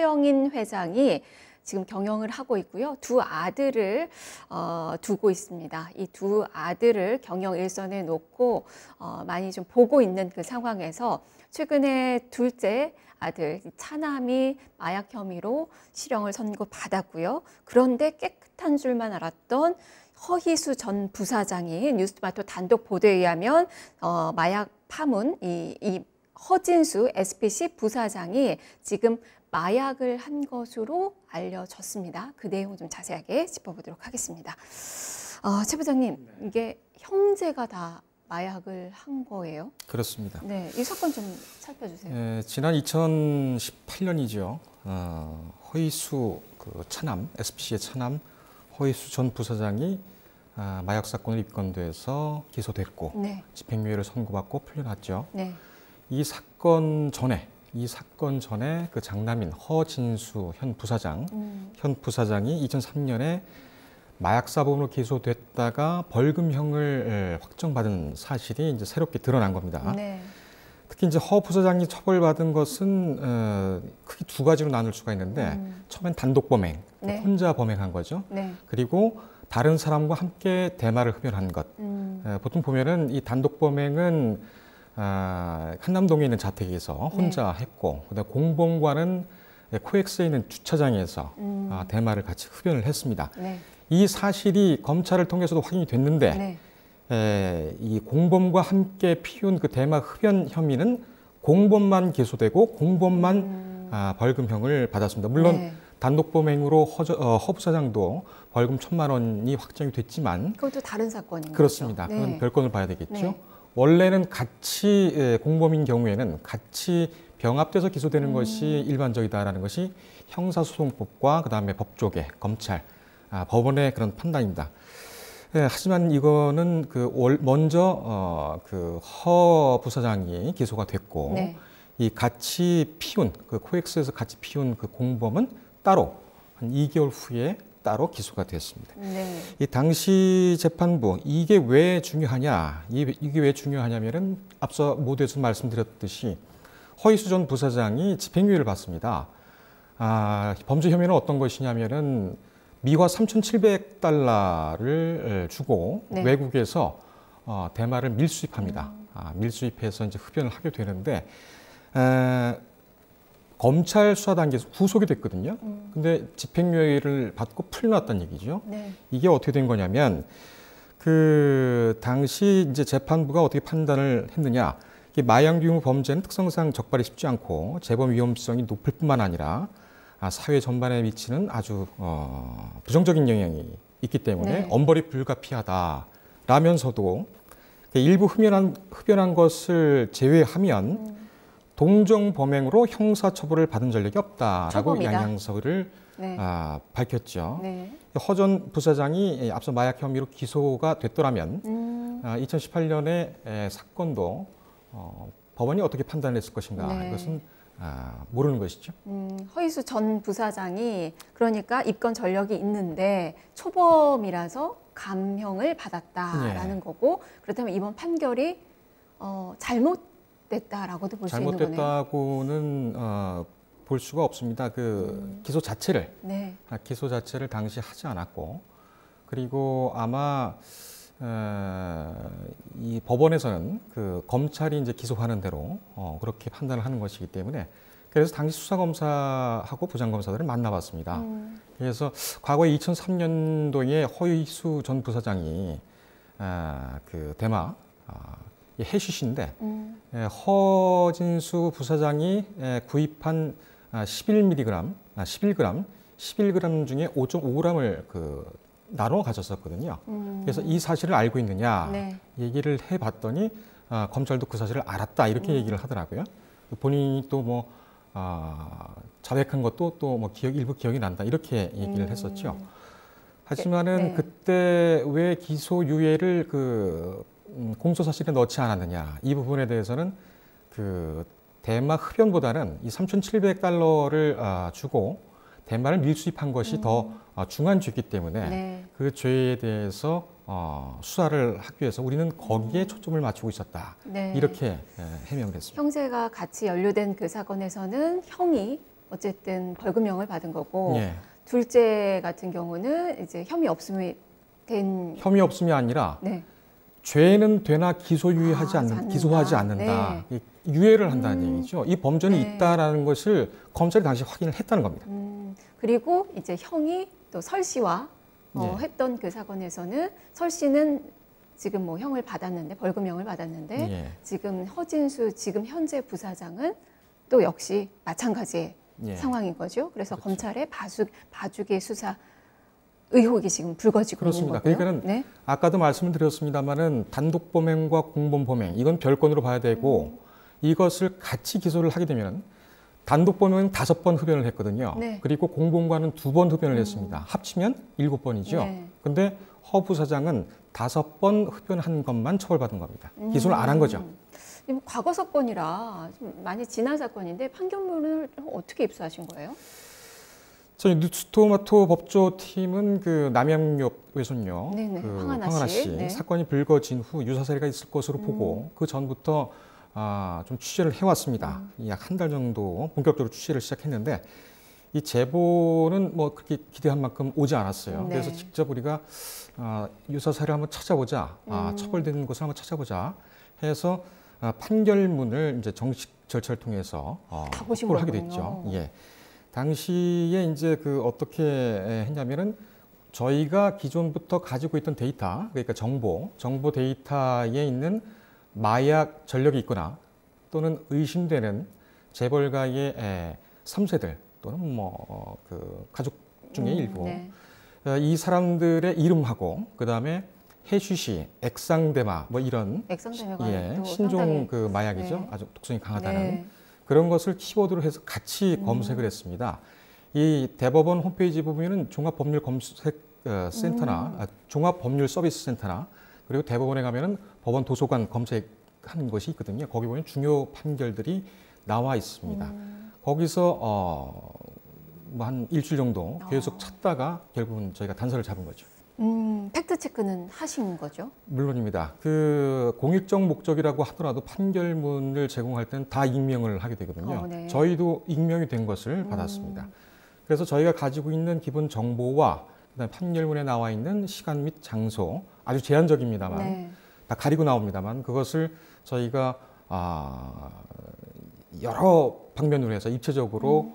최영인 회장이 지금 경영을 하고 있고요. 두 아들을 두고 있습니다. 이 두 아들을 경영 일선에 놓고 많이 좀 보고 있는 그 상황에서 최근에 둘째 아들 차남이 마약 혐의로 실형을 선고받았고요. 그런데 깨끗한 줄만 알았던 허희수 전 부사장이 뉴스토마토 단독 보도에 의하면 마약 파문 이 허진수 SPC 부사장이 지금 마약을 한 것으로 알려졌습니다. 그 내용 좀 자세하게 짚어보도록 하겠습니다. 최 부장님, 이게 형제가 다 마약을 한 거예요? 그렇습니다. 네, 이 사건 좀 살펴주세요. 지난 2018년이죠. 허희수 그 차남, SPC의 차남 허희수 전 부사장이 마약 사건을 입건돼서 기소됐고 네. 집행유예를 선고받고 풀려났죠. 네. 이 사건 전에 그 장남인 허진수 현 부사장이 2003년에 마약 사범으로 기소됐다가 벌금형을 확정받은 사실이 이제 새롭게 드러난 겁니다. 네. 특히 이제 허 부사장이 처벌받은 것은 크게 두 가지로 나눌 수가 있는데 처음엔 단독 범행, 네. 혼자 범행한 거죠. 네. 그리고 다른 사람과 함께 대마를 흡연한 것. 보통 보면은 이 단독 범행은 한남동에 있는 자택에서 혼자 했고, 그다음에 공범과는 코엑스에 있는 주차장에서 대마를 같이 흡연을 했습니다. 네. 이 사실이 검찰을 통해서도 확인이 됐는데 이 공범과 함께 피운 그 대마 흡연 혐의는 공범만 기소되고 공범만 벌금형을 받았습니다. 물론 단독 범행으로 허 부사장도 벌금 1,000만 원이 확정이 됐지만 그것도 다른 사건인 그렇습니다. 거죠? 그건 별건을 봐야 되겠죠. 네. 원래는 같이 공범인 경우에는 같이 병합돼서 기소되는 것이 일반적이다라는 것이 형사소송법과 그다음에 법조계, 검찰, 법원의 그런 판단입니다. 하지만 이거는 먼저 그 허 부사장이 기소가 됐고 이 같이 피운 그 코엑스에서 같이 피운 그 공범은 따로 한 2개월 후에 따로 기소가 됐습니다. 네. 이 당시 재판부 이게 왜 중요하냐? 이게 왜 중요하냐면은 앞서 모두에서 말씀드렸듯이 허희수 전 부사장이 집행유예를 받습니다. 범죄 혐의는 어떤 것이냐면은 미화 3,700달러를 주고 외국에서 대마를 밀수입합니다. 밀수입해서 이제 흡연을 하게 되는데 검찰 수사 단계에서 구속이 됐거든요. 근데 집행유예를 받고 풀려났다는 얘기죠. 네. 이게 어떻게 된 거냐면 그 당시 이제 재판부가 어떻게 판단을 했느냐? 이 마약 유무 범죄는 특성상 적발이 쉽지 않고 재범 위험성이 높을 뿐만 아니라 사회 전반에 미치는 아주 부정적인 영향이 있기 때문에 엄벌이 불가피하다라면서도 일부 흡연한 것을 제외하면 동종 범행으로 형사처벌을 받은 전력이 없다라고 양형서를 밝혔죠. 허 전 부사장이 앞서 마약 혐의로 기소가 됐더라면 2018년에 사건도 법원이 어떻게 판단했을 것인가 이것은 모르는 것이죠. 허희수 전 부사장이 그러니까 입건 전력이 있는데 초범이라서 감형을 받았다라는 거고 그렇다면 이번 판결이 잘못됐다라고도 볼 수 있는 거네요. 잘못됐다고는 볼 수가 없습니다. 그 기소 자체를 당시 하지 않았고 그리고 아마 이 법원에서는 그 검찰이 이제 기소하는 대로 그렇게 판단을 하는 것이기 때문에 그래서 당시 수사검사하고 부장검사들을 만나봤습니다. 그래서 과거에 2003년도에 허희수 전 부사장이 그 대마 해시신데 허진수 부사장이 구입한 11g 중에 5.5g을 그 나눠 가졌었거든요. 그래서 이 사실을 알고 있느냐 얘기를 해봤더니 검찰도 그 사실을 알았다 이렇게 얘기를 하더라고요. 본인이 또 뭐 자백한 것도 또 뭐 일부 기억이 난다 이렇게 얘기를 했었죠. 하지만은 그때 왜 기소유예를 그 공소사실에 넣지 않았느냐 이 부분에 대해서는 그 대마 흡연보다는 이 3,700달러를 주고 대마를 밀수입한 것이 더 중한 죄이기 때문에 그 죄에 대해서 수사를 하기 위해서 우리는 거기에 초점을 맞추고 있었다. 이렇게 해명을 했습니다. 형제가 같이 연루된 그 사건에서는 형이 어쨌든 벌금형을 받은 거고 예. 둘째 같은 경우는 이제 혐의 없음이 아니라 네. 죄는 되나 기소하지 않는다. 네. 유예를 한다는 얘기죠. 이 범죄는 네. 있다라는 것을 검찰이 당시 확인을 했다는 겁니다. 그리고 이제 형이 또 설 씨와 했던 그 사건에서는 설 씨는 지금 뭐 형을 받았는데 벌금형을 받았는데 지금 허진수 지금 현재 부사장은 또 역시 마찬가지의 상황인 거죠. 그래서 그렇죠. 검찰의 봐주기 수사 의혹이 지금 불거지고 그렇습니다. 있는 거고요. 그러니까는 네. 아까도 말씀을 드렸습니다만은 단독 범행과 공범 범행 이건 별건으로 봐야 되고 이것을 같이 기소를 하게 되면 단독 범행은 5번 흡연을 했거든요. 네. 그리고 공범과는 2번 흡연을 했습니다. 합치면 7번이죠. 네. 근데 허 부사장은 5번 흡연한 것만 처벌받은 겁니다. 기소를 안 한 거죠. 과거 사건이라 좀 많이 지난 사건인데 판결문을 어떻게 입수하신 거예요? 저희 뉴스토마토 법조팀은 그 남양육 외손녀 그 황하나 씨 네. 사건이 불거진 후 유사 사례가 있을 것으로 보고 그 전부터 좀 취재를 해왔습니다. 약 한 달 정도 본격적으로 취재를 시작했는데 이 제보는 뭐 그렇게 기대한 만큼 오지 않았어요. 네. 그래서 직접 우리가 유사 사례를 한번 찾아보자, 처벌되는 것을 한번 찾아보자 해서 판결문을 이제 정식 절차를 통해서 확보를 하게 됐죠. 예. 당시에 이제 그 어떻게 했냐면은 저희가 기존부터 가지고 있던 데이터, 그러니까 정보 데이터에 있는 마약 전력이 있거나 또는 의심되는 재벌가의 3세들 또는 뭐 그 가족 중에 일부 네. 이 사람들의 이름하고 그 다음에 해쉬시, 액상대마 뭐 이런 신종 그 마약이죠. 네. 아주 독성이 강하다는. 네. 그런 것을 키워드로 해서 같이 검색을 했습니다. 이 대법원 홈페이지 보면은 종합법률 검색 센터나 종합법률 서비스 센터나 그리고 대법원에 가면은 법원 도서관 검색하는 것이 있거든요. 거기 보면 중요 판결들이 나와 있습니다. 거기서 뭐 한 일주일 정도 계속 찾다가 결국은 저희가 단서를 잡은 거죠. 팩트 체크는 하신 거죠? 물론입니다. 그 공익적 목적이라고 하더라도 판결문을 제공할 때는 다 익명을 하게 되거든요. 네. 저희도 익명이 된 것을 받았습니다. 그래서 저희가 가지고 있는 기본 정보와 그다음에 판결문에 나와 있는 시간 및 장소 아주 제한적입니다만 네. 다 가리고 나옵니다만 그것을 저희가 여러 방면으로 해서 입체적으로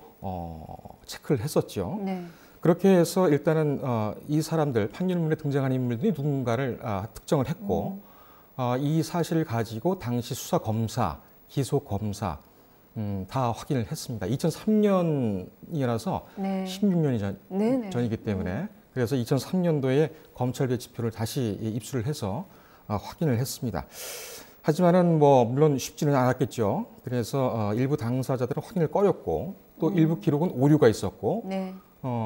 체크를 했었죠. 네. 그렇게 해서 일단은 이 사람들 판결문에 등장한 인물들이 누군가를 특정을 했고 이 사실을 가지고 당시 수사 검사, 기소 검사 다 확인을 했습니다. 2003년이라서 네. 16년이 전이기 때문에 그래서 2003년도에 검찰 배치표를 다시 입수를 해서 확인을 했습니다. 하지만은 뭐 물론 쉽지는 않았겠죠. 그래서 일부 당사자들은 확인을 꺼렸고 또 일부 기록은 오류가 있었고 네.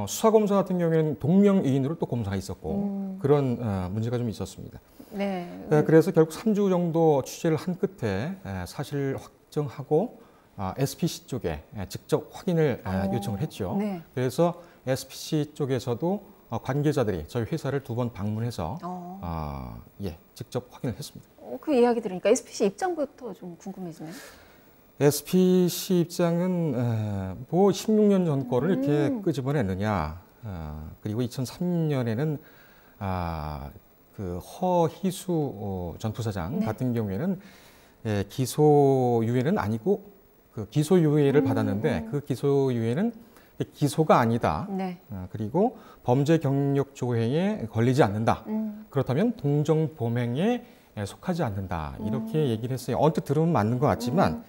수사검사 같은 경우에는 동명이인으로 또 검사가 있었고 그런 문제가 좀 있었습니다. 네. 그래서 결국 3주 정도 취재를 한 끝에 사실 확정하고 SPC 쪽에 직접 확인을 요청을 했죠. 네. 그래서 SPC 쪽에서도 관계자들이 저희 회사를 2번 방문해서 직접 확인을 했습니다. 그 이야기 들으니까 SPC 입장부터 좀 궁금해지네요. SPC 입장은 뭐 16년 전 거를 이렇게 끄집어냈느냐. 그리고 2003년에는 그 허희수 전 부사장 같은 경우에는 기소유예는 아니고 그 기소유예를 받았는데 그 기소유예는 기소가 아니다. 네. 그리고 범죄 경력 조회에 걸리지 않는다. 그렇다면 동정 범행에 속하지 않는다. 이렇게 얘기를 했어요. 언뜻 들으면 맞는 것 같지만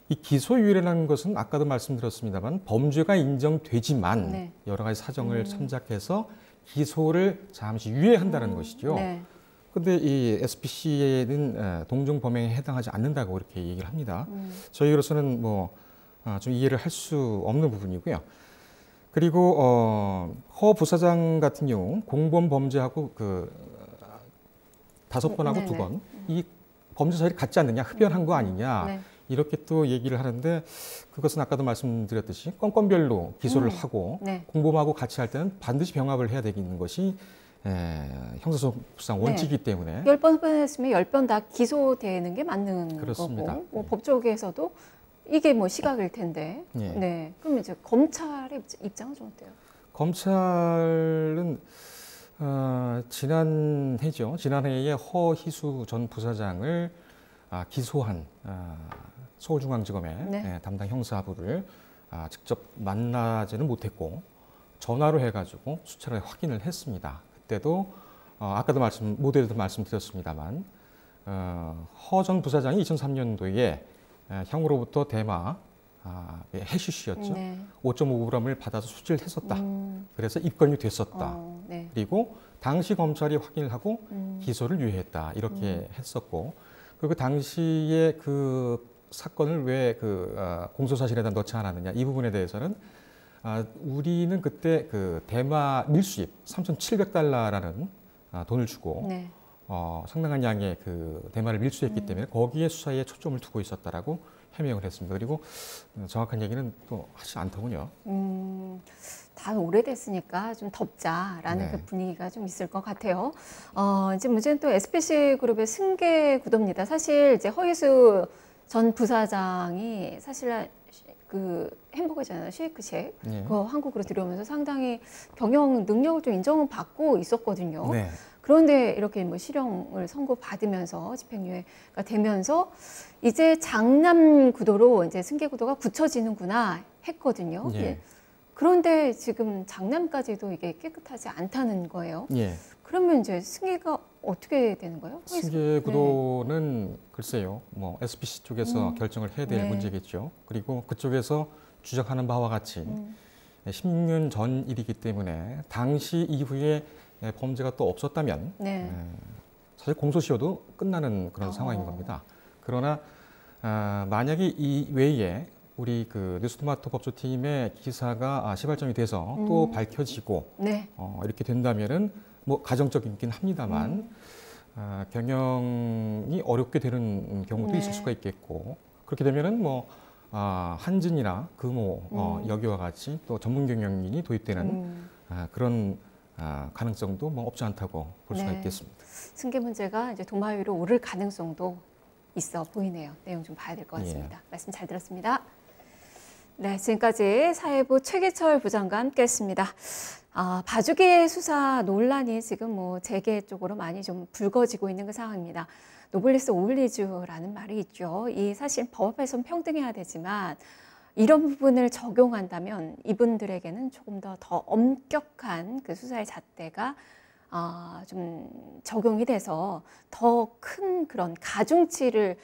이 기소유예라는 것은 아까도 말씀드렸습니다만 범죄가 인정되지만 여러 가지 사정을 참작해서 기소를 잠시 유예한다는 것이죠. 그런데 이 SPC에는 동정 범행에 해당하지 않는다고 이렇게 얘기를 합니다. 저희로서는 뭐 좀 이해를 할 수 없는 부분이고요. 그리고 허 부사장 같은 경우 공범 범죄하고 그 5번하고 2번 이 범죄 사실이 같지 않느냐, 흡연한 거 아니냐 이렇게 또 얘기를 하는데 그것은 아까도 말씀드렸듯이 건건별로 기소를 하고 공범하고 같이 할 때는 반드시 병합을 해야 되는 것이 형사소송법상 원칙이기 때문에 10번 흡연했으면 10번 다 기소되는 게 맞는 그렇습니다. 거고 뭐 법조계에서도 이게 뭐 시각일 텐데. 예. 네. 그럼 이제 검찰의 입장은 좀 어때요? 검찰은 지난해에 허희수 전 부사장을 기소한 서울중앙지검의 네. 담당 형사부를 직접 만나지는 못했고 전화로 해가지고 수차례 확인을 했습니다. 그때도 아까도 모두에도 말씀드렸습니다만 허 전 부사장이 2003년도에 형으로부터 대마 해시씨였죠. 네. 5.5g을 받아서 수취를 했었다. 그래서 입건이 됐었다. 네. 그리고 당시 검찰이 확인을 하고 기소를 유예했다. 이렇게 했었고, 그리고 당시에 그 사건을 왜 공소사실에다 넣지 않았느냐, 이 부분에 대해서는 우리는 그때 그 대마 밀수입 3,700달러라는 돈을 주고 네. 상당한 양의 그 대마를 밀수했기 때문에 거기에 수사에 초점을 두고 있었다라고 해명을 했습니다. 그리고 정확한 얘기는 또 하지 않더군요. 다 오래됐으니까 좀 덮자라는 네. 그 분위기가 좀 있을 것 같아요. 이제 문제는 또 SBC 그룹의 승계 구도입니다. 사실 이제 허희수 전 부사장이 사실 그 햄버거잖아요, 쉐이크쉑. 네. 그거 한국으로 들여오면서 상당히 경영 능력을 좀 인정을 받고 있었거든요. 네. 그런데 이렇게 뭐 실형을 선고받으면서 집행유예가 되면서 이제 장남 구도로 이제 승계 구도가 굳혀지는구나 했거든요. 예. 예. 그런데 지금 장남까지도 이게 깨끗하지 않다는 거예요. 예. 그러면 이제 승계가 어떻게 되는 거예요? 승계 구도는 글쎄요, 뭐 SBC 쪽에서 결정을 해야 될 네. 문제겠죠. 그리고 그쪽에서 주장하는 바와 같이 16년 전 일이기 때문에 당시 이후에 범죄가 또 없었다면 네. 사실 공소시효도 끝나는 그런 상황인 겁니다. 그러나 만약에 이 외에 우리 그 뉴스토마토 법조팀의 기사가 시발점이 돼서 또 밝혀지고 네. 이렇게 된다면은 뭐 가정적이긴 합니다만 경영이 어렵게 되는 경우도 네. 있을 수가 있겠고, 그렇게 되면은 뭐 한진이나 금호 여기와 같이 또 전문 경영인이 도입되는 그런 가능성도 뭐 없지 않다고 볼 수가 네. 있겠습니다. 승계 문제가 이제 도마 위로 오를 가능성도 있어 보이네요. 내용 좀 봐야 될 것 같습니다. 말씀 잘 들었습니다. 네, 지금까지 사회부 최기철 부장과 함께했습니다. 봐주기 수사 논란이 지금 뭐 재계 쪽으로 많이 좀 불거지고 있는 그 상황입니다. 노블리스 오블리주라는 말이 있죠. 이 사실 법 앞에서는 평등해야 되지만 이런 부분을 적용한다면 이분들에게는 조금 더 엄격한 그 수사의 잣대가 좀 적용이 돼서 더 큰 그런 가중치를